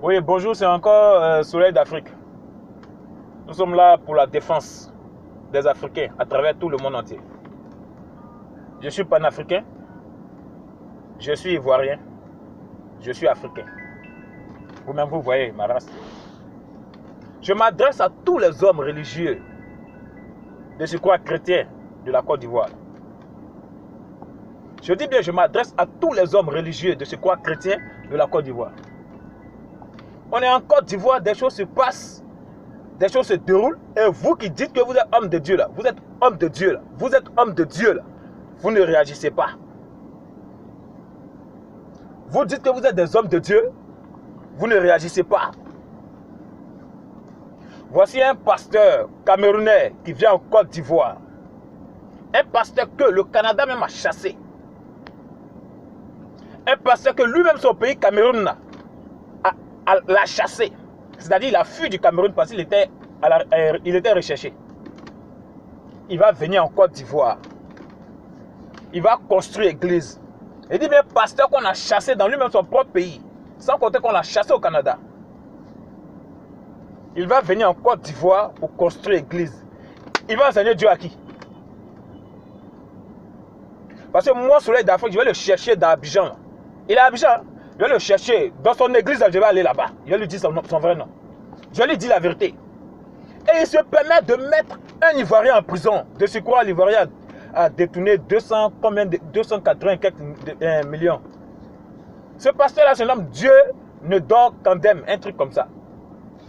Oui, bonjour, c'est encore Soleil d'Afrique. Nous sommes là pour la défense des Africains à travers tout le monde entier. Je suis panafricain, je suis ivoirien, je suis africain. Vous-même, vous voyez ma race. Je m'adresse à tous les hommes religieux de surcroît chrétiens de la Côte d'Ivoire. Je dis bien, je m'adresse à tous les hommes religieux de surcroît chrétiens de la Côte d'Ivoire. On est en Côte d'Ivoire, des choses se passent, des choses se déroulent, et vous qui dites que vous êtes homme de Dieu là, vous êtes homme de Dieu là, vous êtes homme de Dieu là, vous ne réagissez pas. Vous dites que vous êtes des hommes de Dieu, vous ne réagissez pas. Voici un pasteur camerounais qui vient en Côte d'Ivoire. Un pasteur que le Canada même a chassé. Un pasteur que lui-même, son pays, Cameroun, l'a chassé. C'est-à-dire il a fui du Cameroun parce qu'il était, recherché. Il va venir en Côte d'Ivoire. Il va construire l'église. Il dit bien pasteur qu'on a chassé dans lui-même son propre pays. Sans compter qu'on l'a chassé au Canada. Il va venir en Côte d'Ivoire pour construire l'église. Il va enseigner Dieu à qui? Parce que moi, Soleil d'Afrique, je vais le chercher dans Abidjan. Il est à Abidjan. Je vais le chercher dans son église, je vais aller là-bas. Je vais lui dire son vrai nom. Je lui dis la vérité. Et il se permet de mettre un Ivoirien en prison. De ce quoi l'Ivoirien a détourné 280 quelques millions. Ce pasteur-là se nomme Dieu ne dort qu'Andem. Un truc comme ça.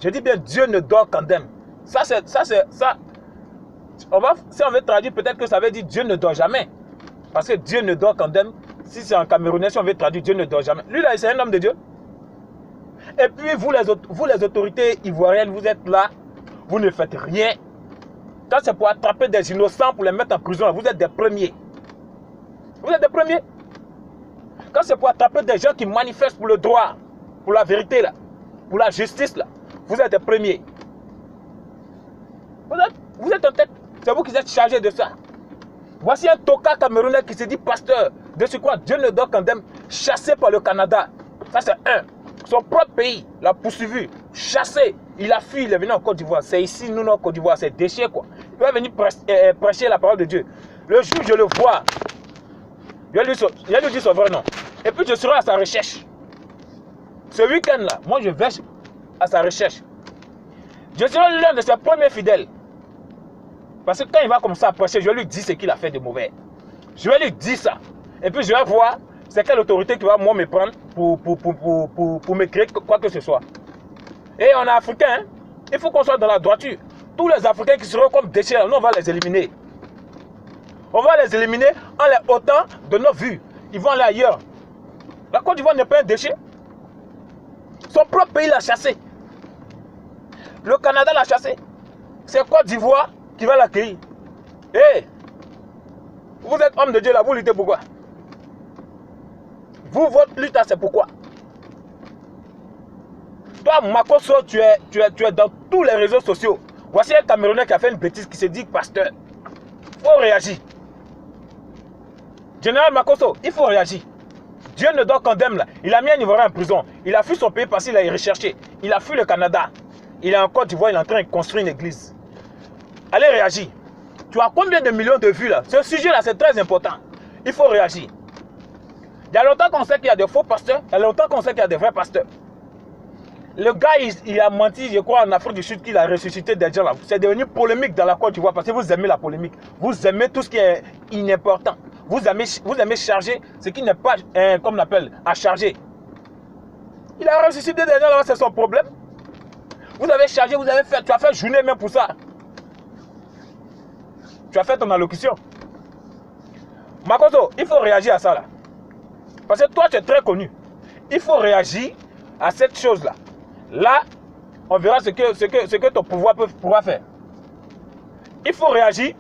Je dis bien Dieu ne dort qu'Andem. Ça. Si on veut traduire, peut-être que ça veut dire Dieu ne dort jamais. Parce que Dieu ne dort qu'Andem. Si c'est en camerounais, si on veut traduire, Dieu ne dort jamais. Lui là, c'est un homme de Dieu. Et puis vous les autorités ivoiriennes, vous êtes là, vous ne faites rien. Quand c'est pour attraper des innocents, pour les mettre en prison, vous êtes des premiers. Vous êtes des premiers. Quand c'est pour attraper des gens qui manifestent pour le droit, pour la vérité là, pour la justice là, vous êtes des premiers. Vous êtes en tête. C'est vous qui êtes chargés de ça. Voici un toka camerounais qui se dit pasteur. De ce quoi Dieu ne dort qu'Andem, chassé par le Canada. Ça c'est un. Son propre pays l'a poursuivi, chassé. Il a fui, il est venu en Côte d'Ivoire. C'est ici, nous, en Côte d'Ivoire, c'est déchets quoi. Il va venir prêcher la parole de Dieu. Le jour où je le vois, je lui dis son vrai nom. Et puis je serai à sa recherche. Ce week-end là, moi je vais à sa recherche. Je serai l'un de ses premiers fidèles. Parce que quand il va comme ça prêcher, je vais lui dire ce qu'il a fait de mauvais. Je vais lui dire ça. Et puis je vais voir c'est quelle autorité qui va moi me prendre pour me créer quoi que ce soit. Et on est africains, hein? Il faut qu'on soit dans la droiture. Tous les Africains qui seront comme déchets, nous on va les éliminer. On va les éliminer en les ôtant de nos vues. Ils vont aller ailleurs. La Côte d'Ivoire n'est pas un déchet. Son propre pays l'a chassé. Le Canada l'a chassé. C'est Côte d'Ivoire qui va l'accueillir. Hé, vous êtes homme de Dieu là, vous luttez pourquoi? Vous, votre lutte, c'est pourquoi? Toi, Makoso, tu es dans tous les réseaux sociaux. Voici un Camerounais qui a fait une bêtise, qui se dit pasteur. Il faut réagir. Général Makoso, il faut réagir. Dieu ne dort qu'Andem là. Il a mis un Ivoirien en prison. Il a fui son pays parce qu'il a recherché. Il a fui le Canada. Il est en Côte d'Ivoire, il est en train de construire une église. Allez réagir. Tu as combien de millions de vues là? Ce sujet là, c'est très important. Il faut réagir. Il y a longtemps qu'on sait qu'il y a des faux pasteurs. Il y a longtemps qu'on sait qu'il y a des vrais pasteurs. Le gars, il a menti, je crois, en Afrique du Sud, qu'il a ressuscité des gens là. C'est devenu polémique dans la Côte d'Ivoire parce que vous aimez la polémique. Vous aimez tout ce qui est inimportant. Vous aimez charger ce qui n'est pas, comme on appelle, à charger. Il a ressuscité des gens là, c'est son problème. Vous avez chargé, tu as fait journée même pour ça. Tu as fait ton allocution. Makoto, il faut réagir à ça là. Parce que toi, tu es très connu. Il faut réagir à cette chose-là. Là, on verra ce que ton pouvoir pourra faire. Il faut réagir